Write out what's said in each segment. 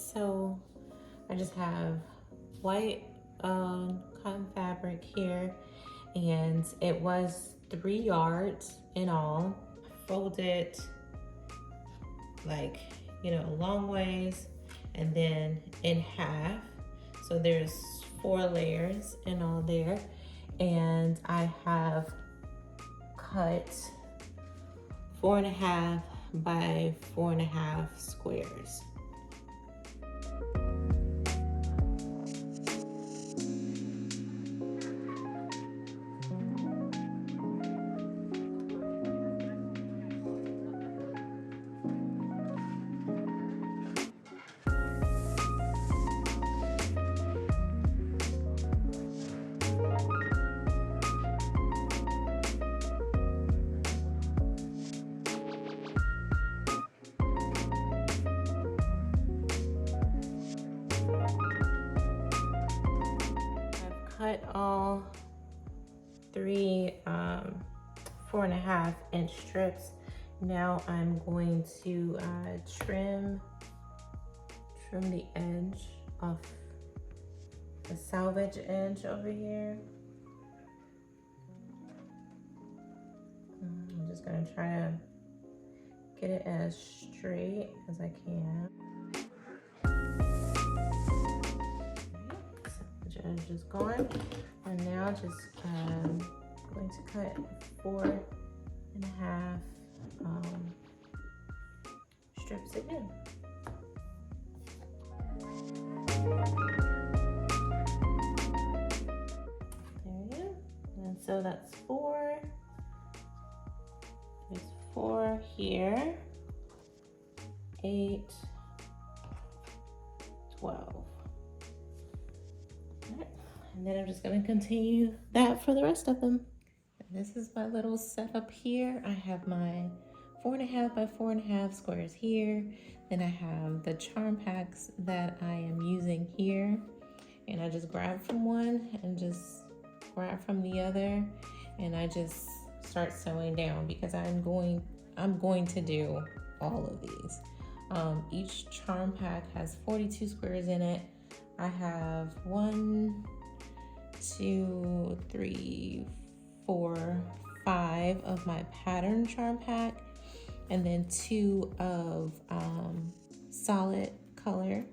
So I just have white cotton fabric here, and it was 3 yards in all. Fold it like, long ways and then in half. So there's 4 layers in all there. And I have cut 4.5 by 4.5 squares. Cut all 3 4.5-inch strips. Now I'm going to trim the edge off the salvage edge over here. I'm just gonna try to get it as straight as I can. Edge is gone, and now just going to cut 4.5 strips again. There you go. And so that's 4. There's 4 here. 8, 12. And then I'm just gonna continue that for the rest of them. And this is my little setup here. I have my 4.5 by 4.5 squares here. Then I have the charm packs that I am using here. And I just grab from one and just grab from the other. And I just start sewing down because I'm going to do all of these. Each charm pack has 42 squares in it. I have 1, 2, 3, 4, 5 of my pattern charm pack, and then 2 of solid color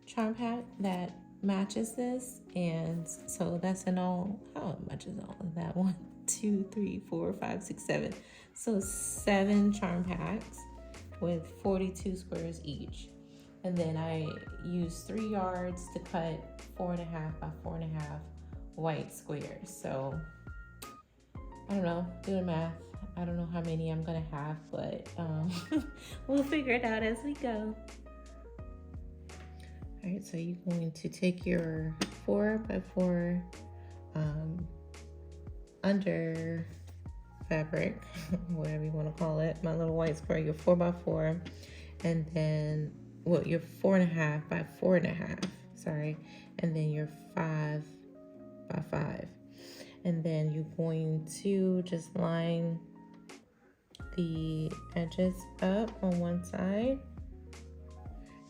charm pack that matches this. And so that's in all, how much is all of that? 1, 2, 3, 4, 5, 6, 7. So 7 charm packs with 42 squares each. And then I use 3 yards to cut 4.5 by 4.5 white squares. So I don't know, doing math. I don't know how many I'm gonna have, but we'll figure it out as we go. All right, so you're going to take your 4 by 4 under fabric, whatever you want to call it, my little white square, your 4 by 4, and then your 4.5 by 4.5, sorry, and then your 5 by 5. And then you're going to just line the edges up on one side,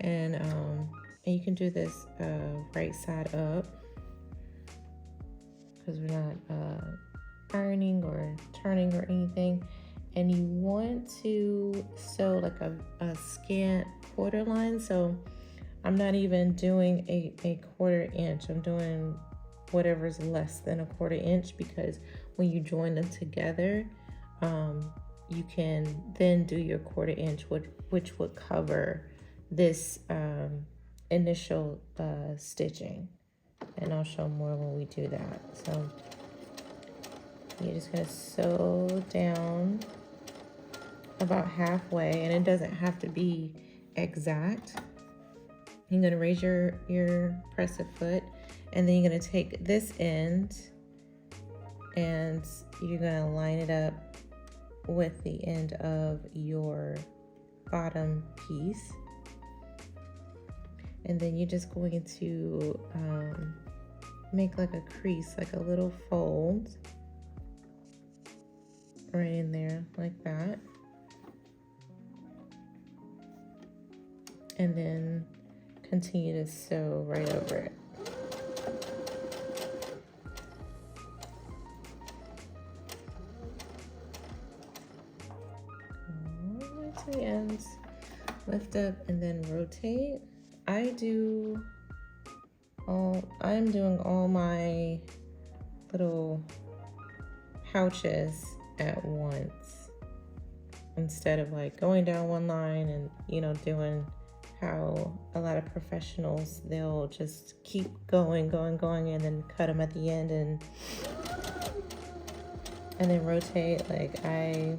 and you can do this right side up because we're not ironing or turning or anything. And you want to sew like a scant quarter line. So I'm not even doing a 1/4 inch. I'm doing whatever's less than a 1/4 inch, because when you join them together, you can then do your 1/4 inch, which would cover this initial stitching. And I'll show more when we do that. So you're just gonna sew down about halfway, and it doesn't have to be exact. You're gonna raise your presser foot, and then you're gonna take this end and you're gonna line it up with the end of your bottom piece. And then you're just going to make like a crease, like a little fold right in there like that. And then continue to sew right over it. All the way to the ends. Lift up and then rotate. I'm doing all my little pouches at once instead of like going down one line and, you know, doing how a lot of professionals, they'll just keep going and then cut them at the end and then rotate. Like I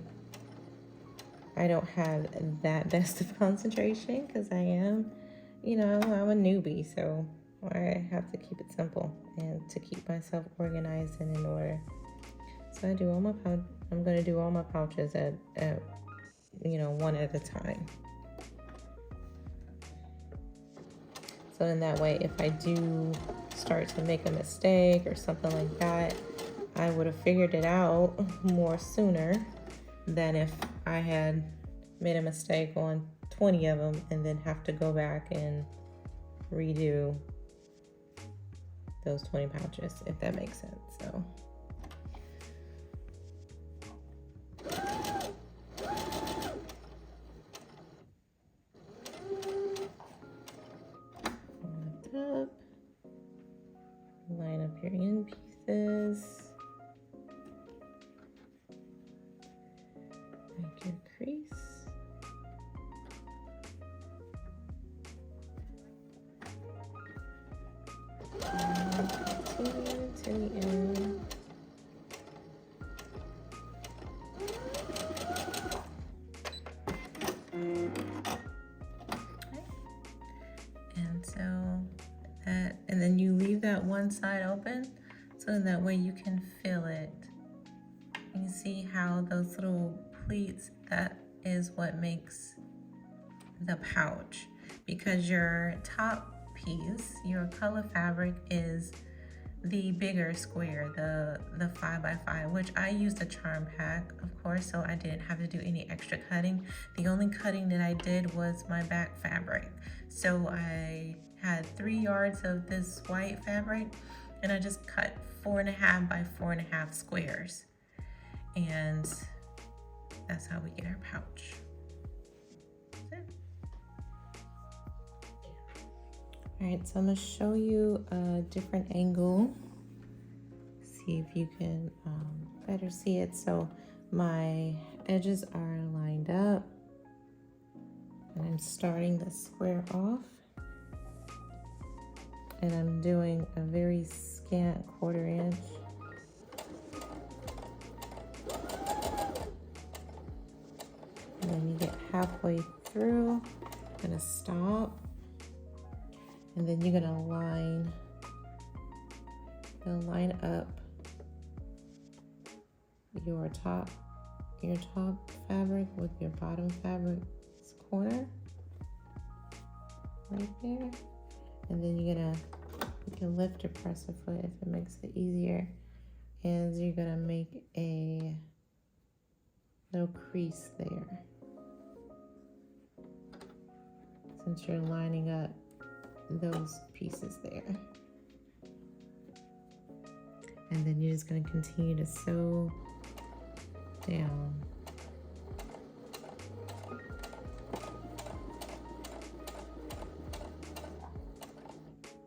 don't have that best of concentration because I am, you know, I'm a newbie, so I have to keep it simple and to keep myself organized and in order. So I do all my I'm gonna do all my pouches at you know, one at a time. So in that way, if I do start to make a mistake or something like that, I would have figured it out more sooner than if I had made a mistake on 20 of them and then have to go back and redo those 20 pouches, if that makes sense. So lift up, line up your end pieces, make your crease. Continue to the end. And so that, and then you leave that one side open so that way you can fill it. You see how those little pleats, that is what makes the pouch, because your top piece, your color fabric, is the bigger square, the 5x5, which I used a charm pack, of course, so I didn't have to do any extra cutting. The only cutting that I did was my back fabric. So I had 3 yards of this white fabric and I just cut 4.5 by 4.5 squares. And that's how we get our pouch. All right, so I'm gonna show you a different angle. See if you can better see it. So my edges are lined up and I'm starting the square off. And I'm doing a very scant 1/4 inch. And then you get halfway through, gonna stop. And then you're gonna line up your top fabric with your bottom fabric's corner right there. And then you can lift or press a foot if it makes it easier. And you're gonna make a little crease there. Since you're lining up those pieces there. And then you're just going to continue to sew down.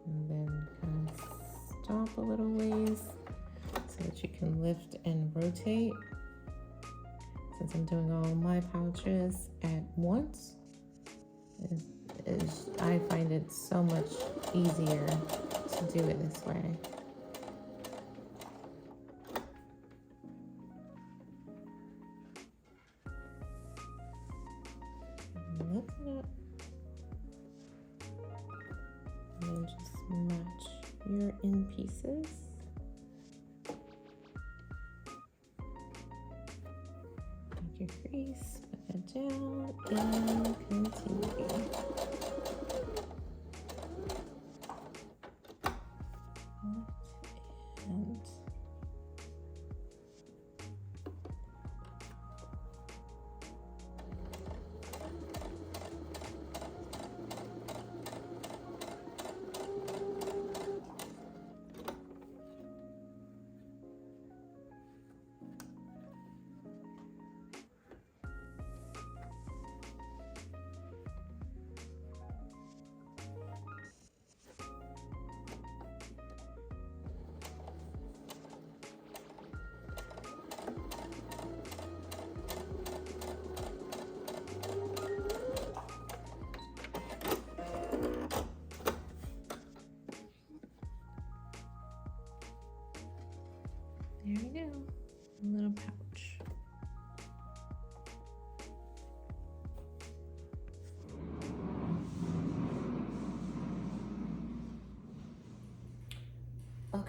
And then kind of stop a little ways so that you can lift and rotate. Since I'm doing all my pouches at once, I find it so much easier to do it this way. Lift it up. And then just match your end pieces. Make your crease, put that down, and continue.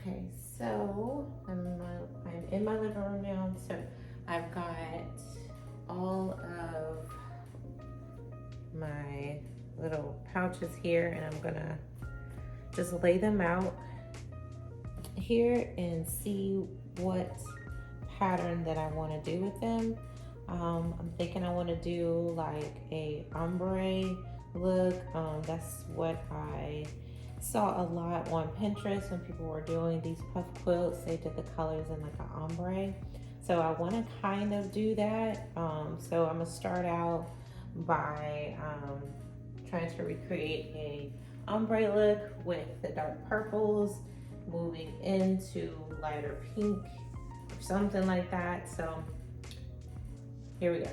Okay, so I'm in my living room now. So I've got all of my little pouches here, and I'm gonna just lay them out here and see what pattern that I want to do with them. I'm thinking I want to do like a ombre look. That's what I saw a lot on Pinterest when people were doing these puff quilts. They did the colors in like an ombre. So I want to kind of do that. So I'm gonna start out by trying to recreate a ombre look with the dark purples, moving into lighter pink or something like that. So here we go.